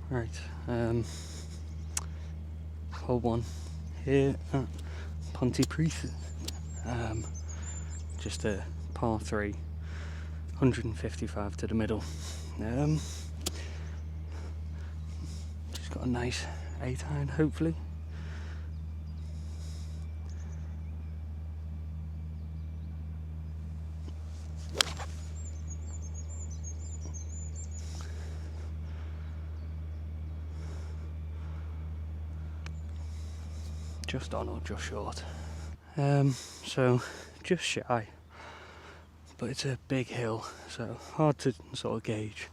Right, hole 1 here at Pontypridd, just a par 3, 155 to the middle. Just got a nice 8-iron hopefully. Just on or just short. So just shy, but it's a big hill, so hard to sort of gauge.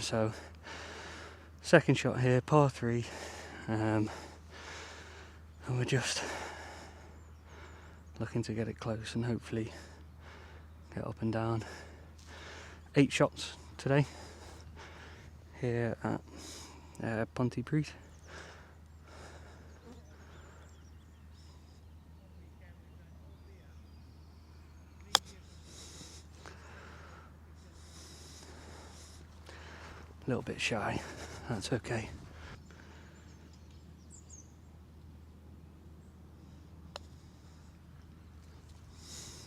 So second shot here, par 3, and we're just looking to get it close and hopefully get up and down. 8 shots today here at Pontypridd. A little bit shy, that's okay.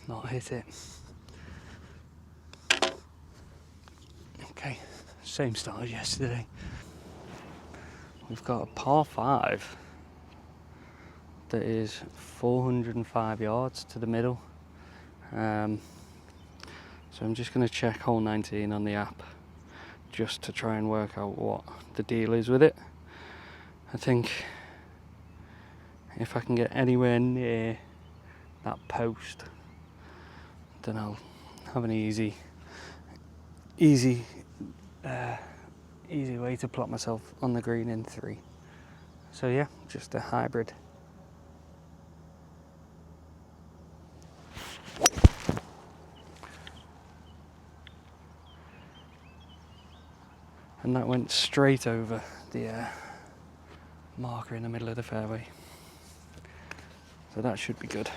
Not hit it. Okay, same start as yesterday. We've got a par 5 that is 405 yards to the middle. So I'm just going to check hole 19 on the app just to try and work out what the deal is with it. I think if I can get anywhere near that post, then I'll have an easy way to plot myself on the green in 3. So yeah, just a hybrid. And that went straight over the marker in the middle of the fairway. So that should be good.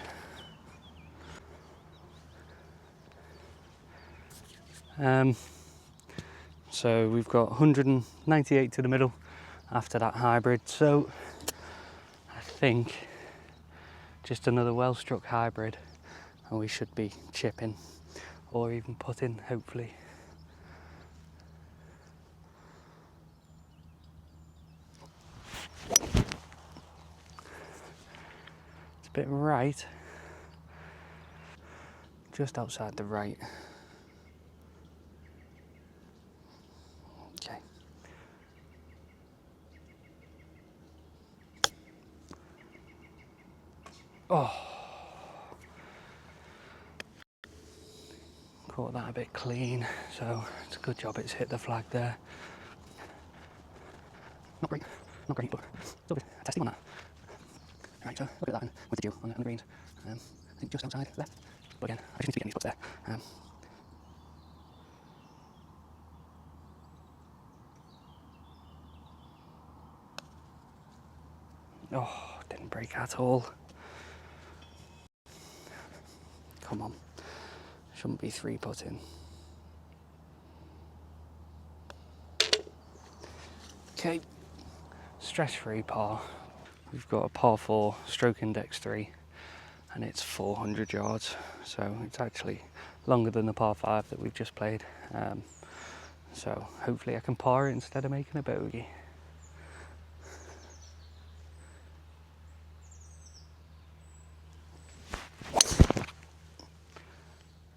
So we've got 198 to the middle after that hybrid. So I think just another well-struck hybrid and we should be chipping or even putting, hopefully. It's a bit right, just outside the right. Okay. Oh, caught that a bit clean, so it's a good job it's hit the flag there. Not great, but still good. Testing on that. Right, so look at that with the dew on the greens. I think just outside left, but again, I just need to be getting these puts there. Oh, didn't break at all. Come on, shouldn't be 3 putting. Okay, stress-free par. We've got a par 4, stroke index 3, and it's 400 yards. So it's actually longer than the par 5 that we've just played. So hopefully I can par it instead of making a bogey.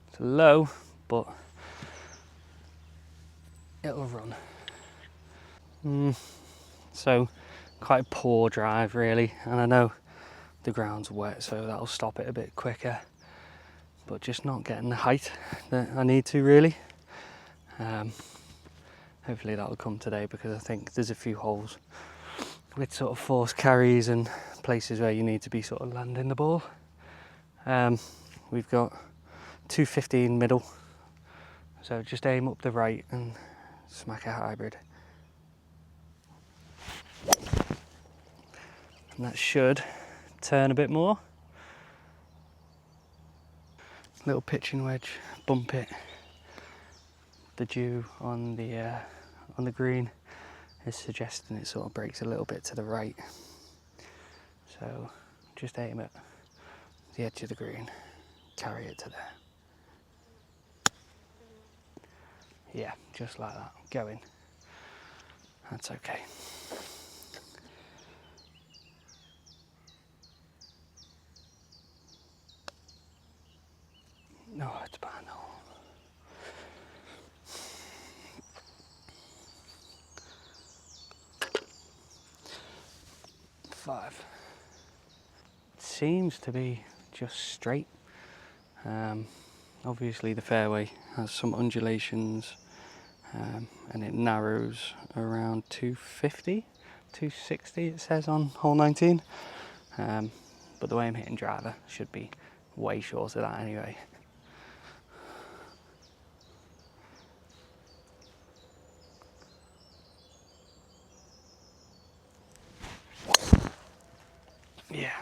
It's low, but it'll run. So quite a poor drive really, and I know the ground's wet, so that'll stop it a bit quicker, but just not getting the height that I need to really. Hopefully that'll come today, because I think there's a few holes with sort of forced carries and places where you need to be sort of landing the ball. We've got 215 middle, so just aim up the right and smack a hybrid. And that should turn a bit more. Little pitching wedge, bump it. The dew on the on the green is suggesting it sort of breaks a little bit to the right. So just aim at the edge of the green, carry it to there. Yeah, just like that, going. That's okay. No, it's bad. No. Five. It seems to be just straight. Obviously the fairway has some undulations and it narrows around 250, 260 it says on hole 19. But the way I'm hitting driver should be way short of that anyway. Yeah,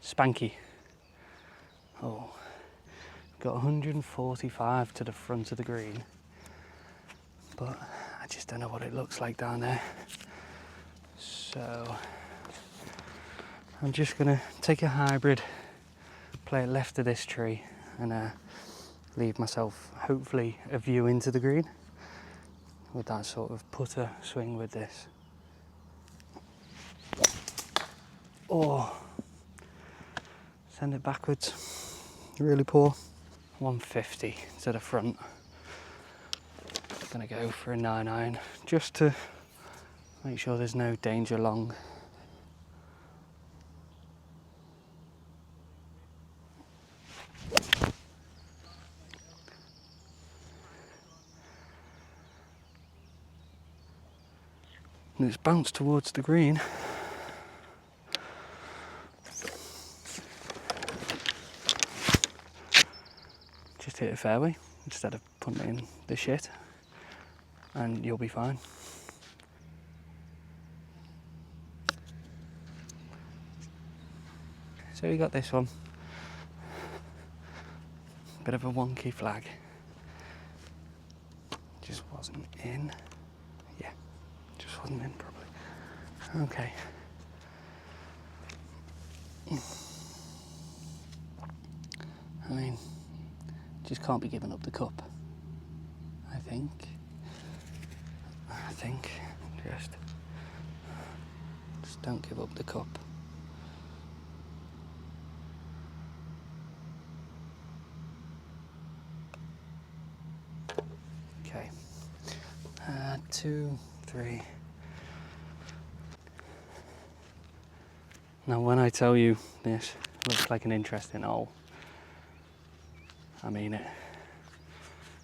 spanky. Oh, got 145 to the front of the green, but I just don't know what it looks like down there. So I'm just gonna take a hybrid, play it left of this tree, and leave myself hopefully a view into the green with that sort of putter swing with this. Oh, send it backwards, really poor. 150 to the front. Gonna go for a 9-iron just to make sure there's no danger long. And it's bounced towards the green. Just hit a fairway instead of putting it in the shit, and you'll be fine. So we got this one. Bit of a wonky flag. Just wasn't in. Yeah, just wasn't in properly. Okay. I mean, just can't be giving up the cup. I think just don't give up the cup. Okay. 2, 3. Now, when I tell you this looks like an interesting hole, I mean it.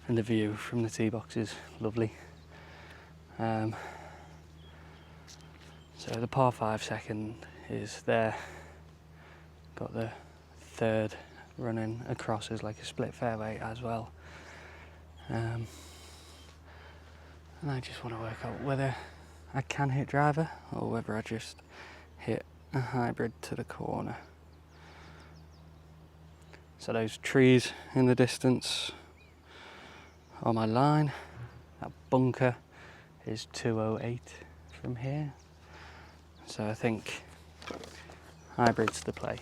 And the view from the tee box is lovely. So the par 5 second is there. Got the third running across as like a split fairway as well. And I just want to work out whether I can hit driver or whether I just hit a hybrid to the corner. So those trees in the distance are my line. That bunker is 208 from here. So I think hybrid's the play.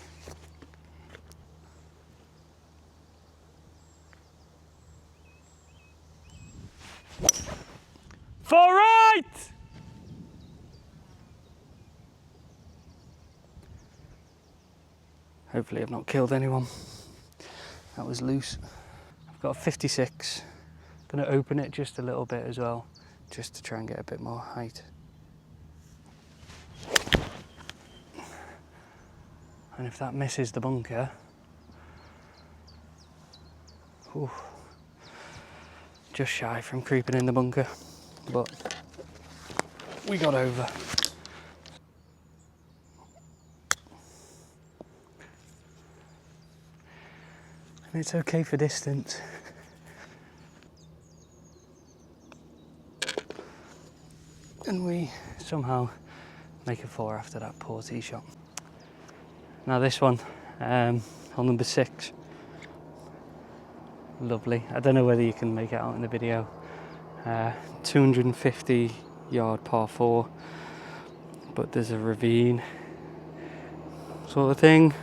Far right! Hopefully I've not killed anyone. That was loose. I've got a 56. Gonna open it just a little bit as well, just to try and get a bit more height. And if that misses the bunker, ooh, just shy from creeping in the bunker, but we got over. And it's okay for distance. And we somehow make a 4 after that poor tee shot. Now this one, on number 6. Lovely. I don't know whether you can make it out in the video. 250 yard par 4, but there's a ravine sort of thing.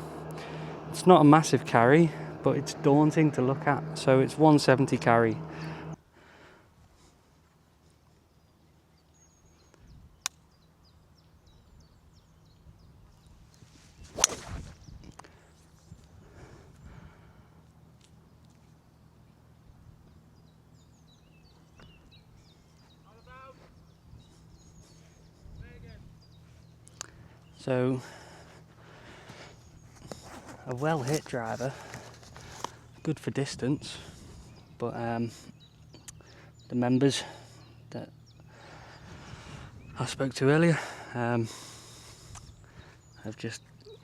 It's not a massive carry, but it's daunting to look at. So it's 170 carry. So a well hit driver, good for distance, but the members that I spoke to earlier have just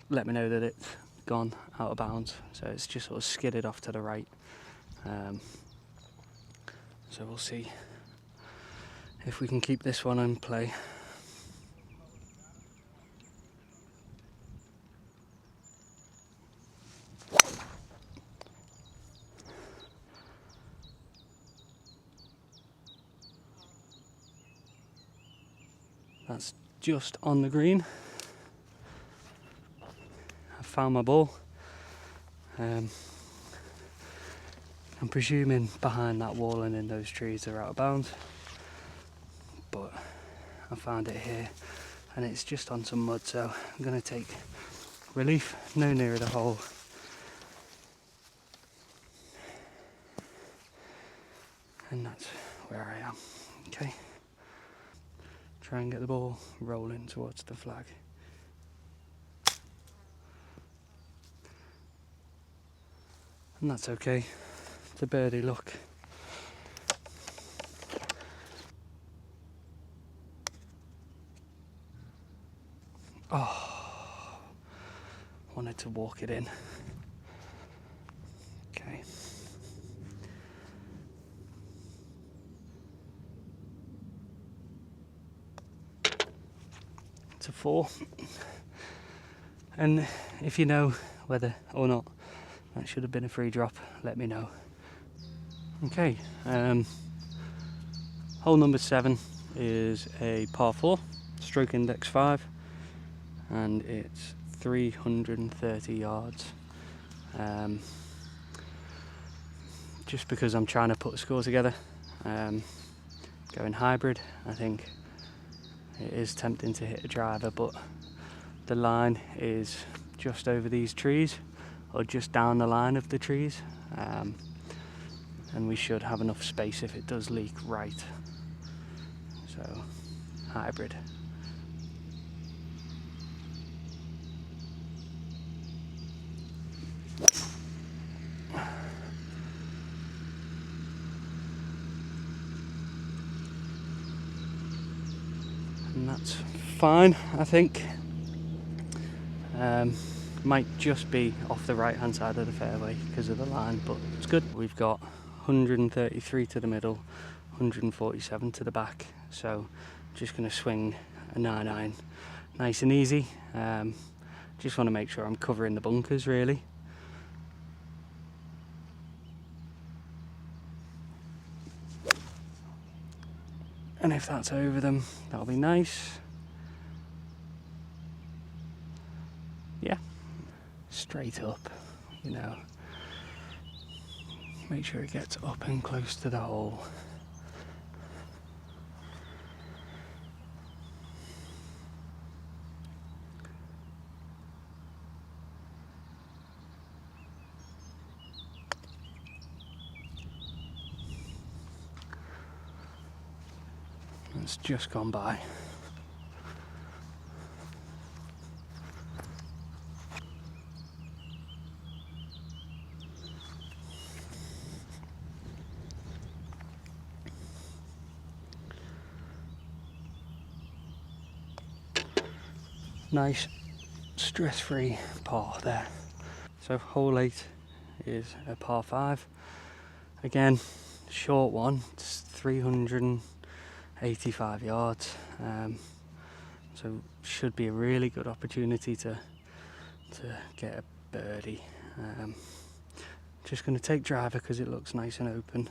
let me know that it's gone out of bounds, so it's just sort of skidded off to the right. So we'll see if we can keep this one in play. That's just on the green. I found my ball. I'm presuming behind that wall and in those trees they're out of bounds, but I found it here and it's just on some mud, so I'm going to take relief no nearer the hole. And that's where I am. Okay. Try and get the ball rolling towards the flag. And that's okay. It's a birdie look. Oh, wanted to walk it in. Okay. It's a 4. And if you know whether or not that should have been a free drop, let me know. Okay, hole number 7 is a par 4, stroke index 5, and it's 330 yards. Just because I'm trying to put a score together, going hybrid, I think it is tempting to hit a driver, but the line is just over these trees, or just down the line of the trees, and we should have enough space if it does leak right. So, hybrid. And that's fine, I think. Might just be off the right hand side of the fairway because of the line, but it's good. We've got 133 to the middle, 147 to the back, so just going to swing a 9-iron nice and easy. Just want to make sure I'm covering the bunkers really. And if that's over them, that'll be nice. Yeah, straight up, you know. Make sure it gets up and close to the hole. It's just gone by. Nice stress-free par there. So hole 8 is a par 5. Again, short one, it's 385 yards. So should be a really good opportunity to get a birdie. Just going to take driver because it looks nice and open.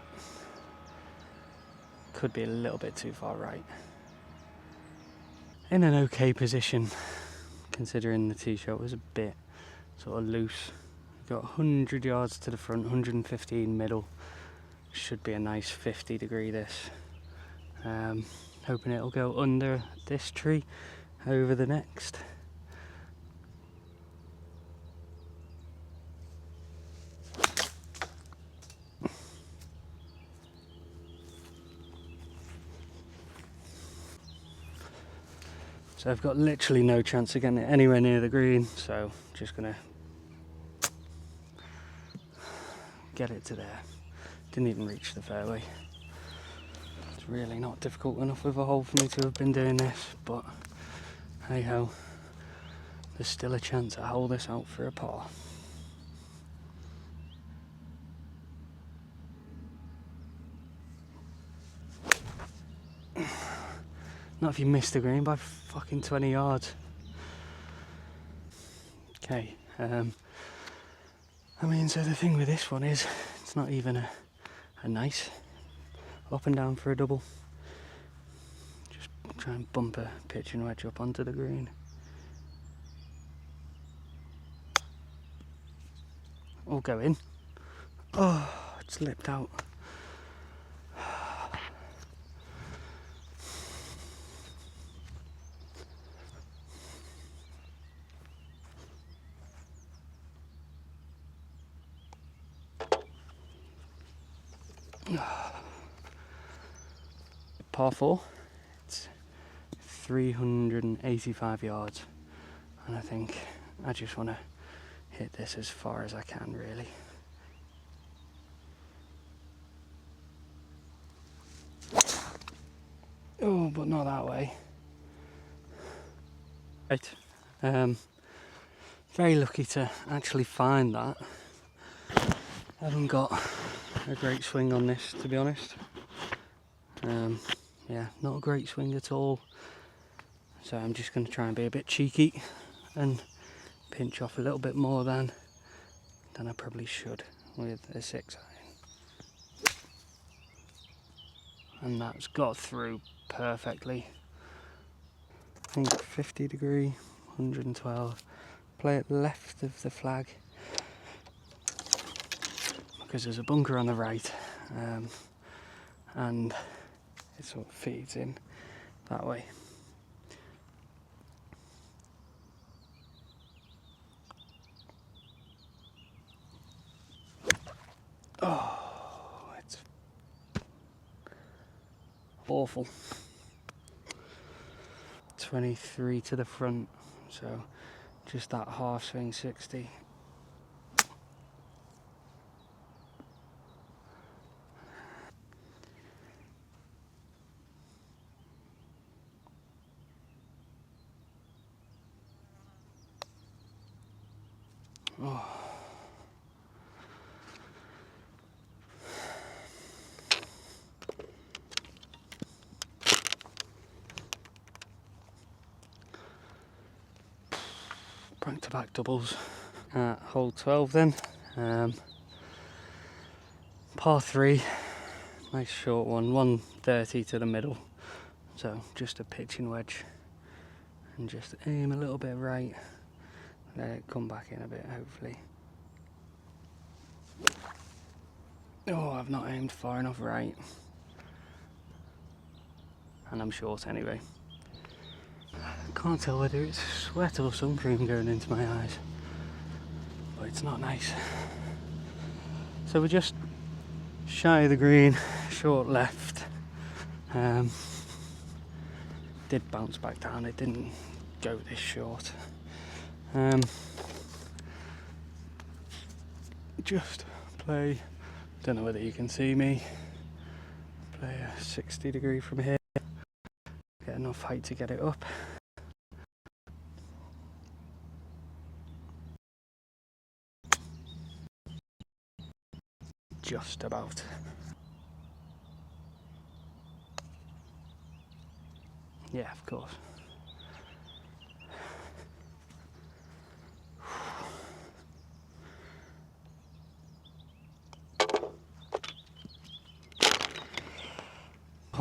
could be a little bit too far right. In an okay position, considering the tee shot was a bit sort of loose. Got 100 yards to the front, 115 middle. Should be a nice 50 degree this. Hoping it'll go under this tree, over the next. So I've got literally no chance of getting it anywhere near the green, so just gonna get it to there. Didn't even reach the fairway. It's really not difficult enough with a hole for me to have been doing this, but hey ho, there's still a chance I hold this out for a par. Not if you miss the green by fucking 20 yards. Okay, I mean, so the thing with this one is, it's not even a nice up and down for a double. Just try and bump a pitching wedge up onto the green. All go in. Oh, it's slipped out. Par 4, it's 385 yards, and I think I just want to hit this as far as I can, really. Oh, but not that way. Right, very lucky to actually find that. I haven't got a great swing on this, to be honest. Yeah, not a great swing at all. So I'm just going to try and be a bit cheeky and pinch off a little bit more than I probably should with a 6 iron. And that's got through perfectly. I think 50 degree, 112. Play it left of the flag because there's a bunker on the right, and it sort of feeds in that way. Oh, it's awful. 23 to the front, so just that half swing 60. Oh. Back-to-back doubles at hole 12 then. Par 3, nice short one, 130 to the middle. So just a pitching wedge and just aim a little bit right, let it come back in a bit, hopefully. Oh, I've not aimed far enough right, and I'm short anyway. Can't tell whether it's sweat or sun cream going into my eyes, but it's not nice. So we're just shy of the green, short left. Did bounce back down, it didn't go this short. Just play, don't know whether you can see me, play a 60 degree from here, get enough height to get it up. Just about. Yeah, of course.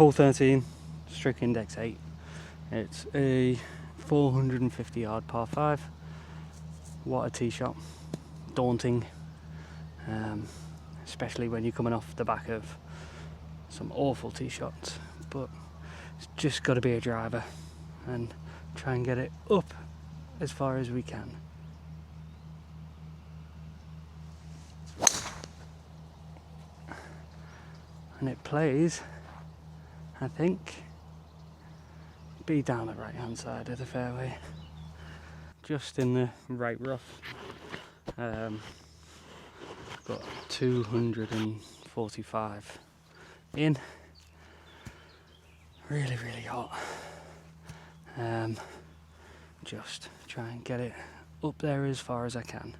hole 13, stroke index 8. It's a 450 yard par 5. What a tee shot. Daunting, especially when you're coming off the back of some awful tee shots, but it's just got to be a driver and try and get it up as far as we can. And it plays, I think, be down the right hand side of the fairway, just in the right rough. Got 245 in. Really hot. Just try and get it up there as far as I can.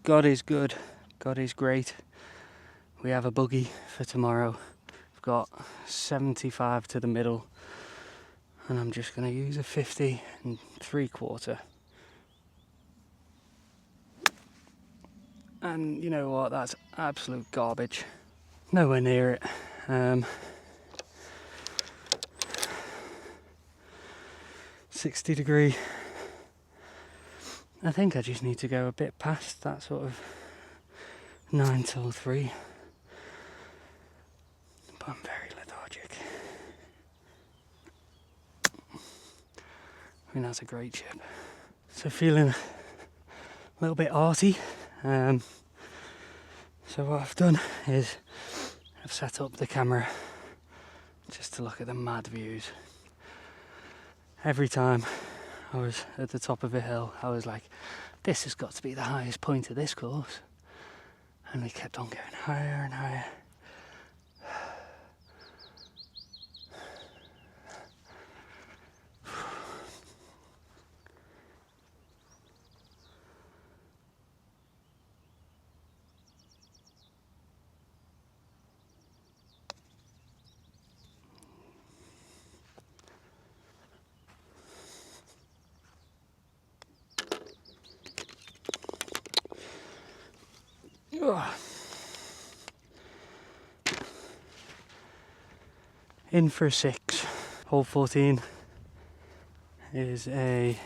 God is good. God is great. We have a buggy for tomorrow. We've got 75 to the middle, and I'm just going to use a 50 3/4. And you know what? That's absolute garbage. Nowhere near it. 60 degree. I think I just need to go a bit past that sort of 9 till 3. But I'm very lethargic. I mean, that's a great chip. So feeling a little bit arty. So what I've done is I've set up the camera just to look at the mad views. Every time I was at the top of a hill, I was like, this has got to be the highest point of this course. And we kept on going higher and higher. In for 6. Hole 14 is a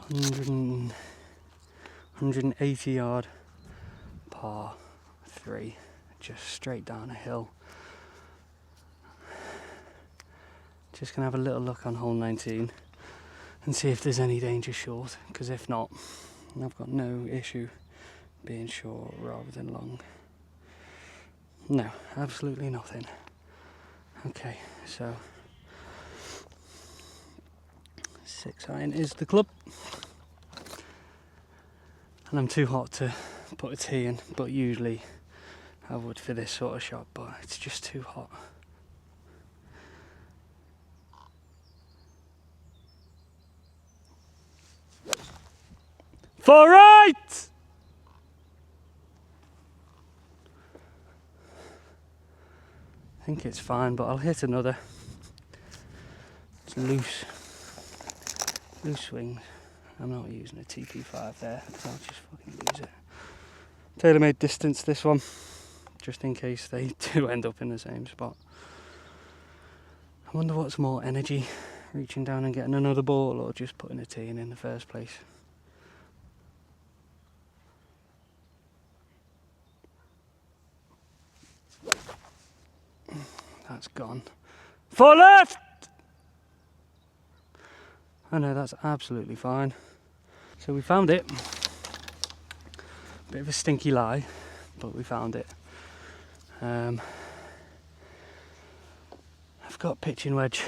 180 yard par 3, just straight down a hill. Just gonna have a little look on hole 19 and see if there's any danger short, because if not, I've got no issue being short rather than long. No, absolutely nothing. Okay, so 6 iron is the club. And I'm too hot to put a tee in, but usually I would for this sort of shot, but it's just too hot. For right! I think it's fine, but I'll hit another. It's loose swings. I'm not using a TP5 there, so I'll just fucking use it. Tailor-made distance, this one, just in case they do end up in the same spot. I wonder what's more energy, reaching down and getting another ball, or just putting a tee in the first place. That's gone. For left! I know, that's absolutely fine. So we found it. Bit of a stinky lie, but we found it. I've got pitching wedge,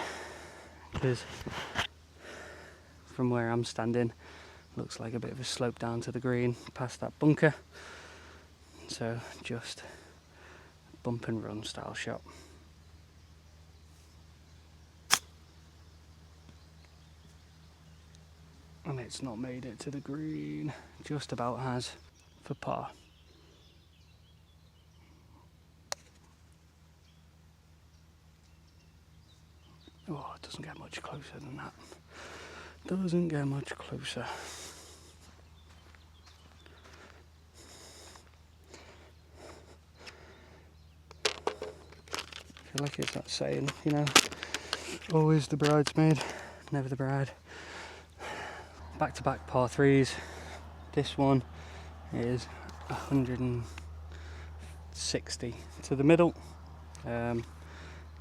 because from where I'm standing, looks like a bit of a slope down to the green past that bunker. So just bump and run style shot. And it's not made it to the green, just about has for par. Oh, it doesn't get much closer than that. Doesn't get much closer. feel like it's that saying, you know, always the bridesmaid, never the bride. Back to back par threes. This one is 160 to the middle.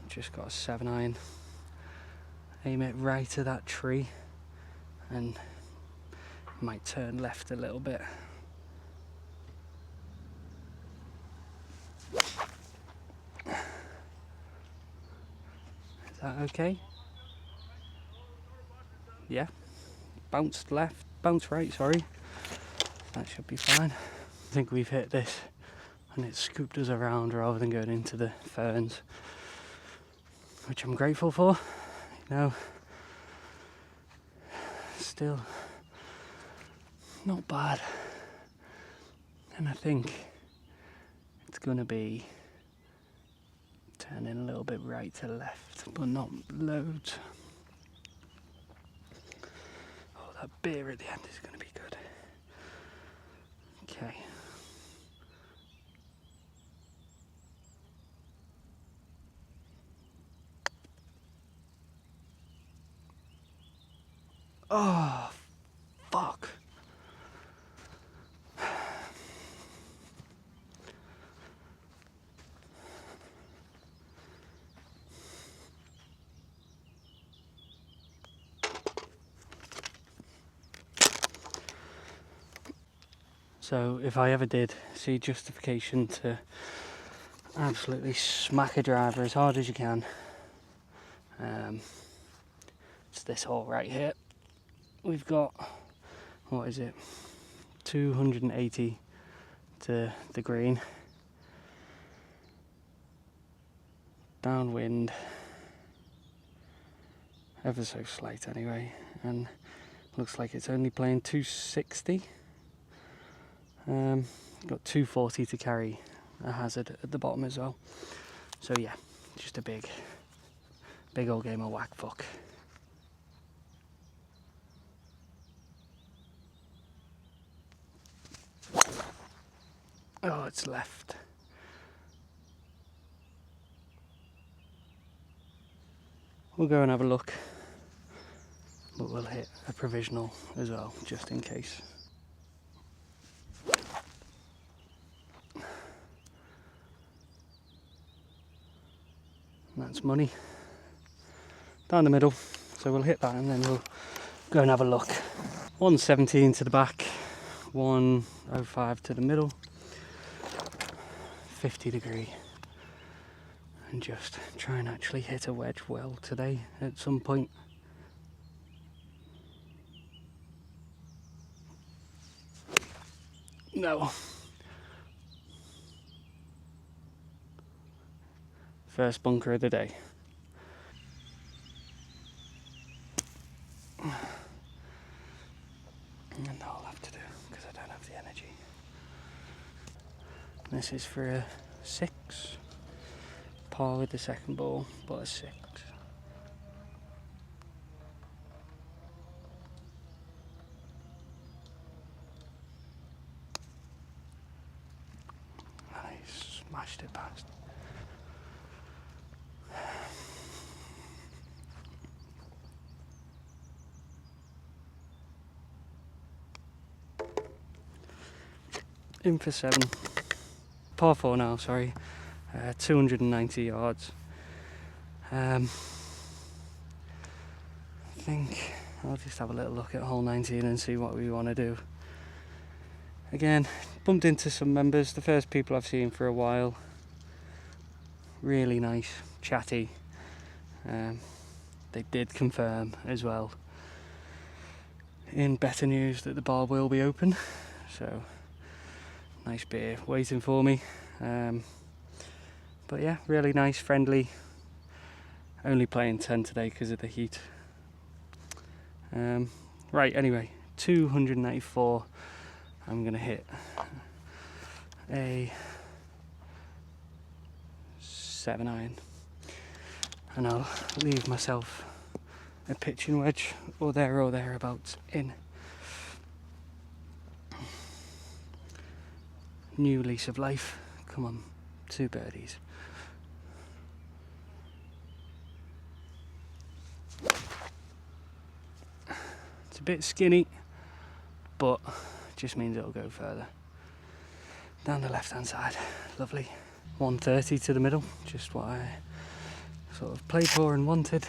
Just got a 7-iron. Aim it right at that tree and might turn left a little bit. Is that okay? Yeah. Bounced left, bounced right, sorry. That should be fine. I think we've hit this and it scooped us around rather than going into the ferns, which I'm grateful for. You know, still not bad. And I think it's going to be turning a little bit right to left, but not loads. Oh, that beer at the end is going to be good. Okay. Oh, fuck. So if I ever did see justification to absolutely smack a driver as hard as you can, it's this hole right here. We've got, what is it, 280 to the green, downwind, ever so slight anyway, and looks like it's only playing 260. Got 240 to carry a hazard at the bottom as well. So yeah, just a big old game of whack fuck. Oh, it's left. We'll go and have a look, but we'll hit a provisional as well, just in case. And that's money down the middle, so we'll hit that and then we'll go and have a look. 117 to the back, 105 to the middle, 50 degree, and just try and actually hit a wedge well today at some point. No. First bunker of the day. And all I'll have to do, because I don't have the energy. This is for a 6. Par with the second ball, but a 6. Nice, smashed it past. In for 7. Par 4 now, sorry. 290 yards. I think I'll just have a little look at hole 19 and see what we want to do. Again, bumped into some members, the first people I've seen for a while. Really nice, chatty. They did confirm as well in better news that the bar will be open, so nice beer waiting for me. But yeah, really nice, friendly. Only playing 10 today because of the heat. Right, anyway, 294. I'm gonna hit a 7-iron, and I'll leave myself a pitching wedge or thereabouts in. New lease of life. Come on, 2 birdies. bit skinny, but just means it'll go further. Down the left hand side, lovely. 130 to the middle, just what I sort of played for and wanted.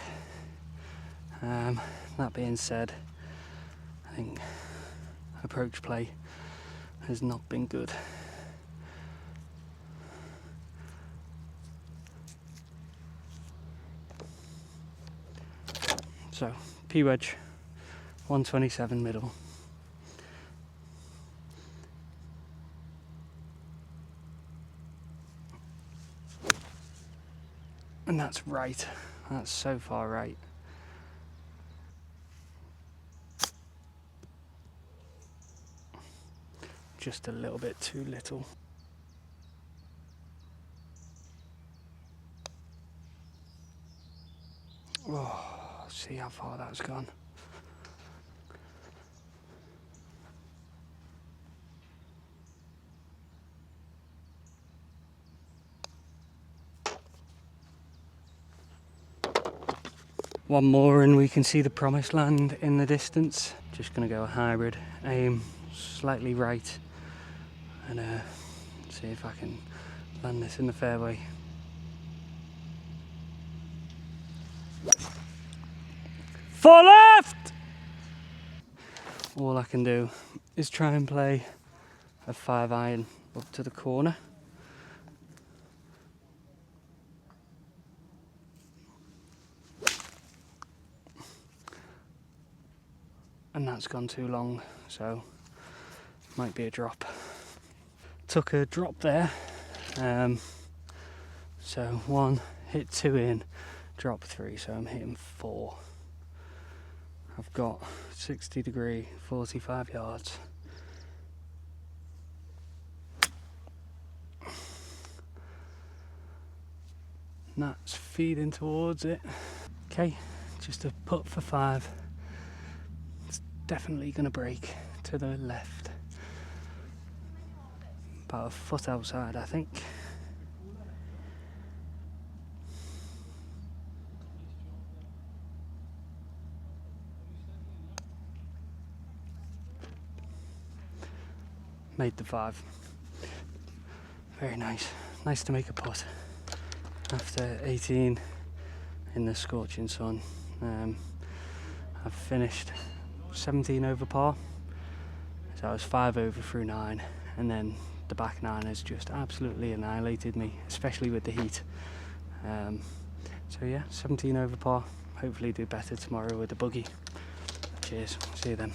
That being said, I think approach play has not been good. So, P-wedge, 127 middle. And that's right. That's so far right. Just a little bit too little. Oh, see how far that's gone. One more and we can see the promised land in the distance. Just gonna go a hybrid, aim slightly right and see if I can land this in the fairway. For left! All I can do is try and play a 5-iron up to the corner. And that's gone too long, so might be a drop. Took a drop there, so 1, hit 2 in, drop 3, so I'm hitting 4. I've got 60 degree, 45 yards. And that's feeding towards it. Okay, just a putt for 5. Definitely going to break to the left. About a foot outside, I think. Made the 5. Very nice. Nice to make a putt after 18 in the scorching sun. I've finished 17 over par, so I was 5 over through 9, and then the back 9 has just absolutely annihilated me, especially with the heat. So yeah, 17 over par. Hopefully do better tomorrow with the buggy. Cheers, see you then.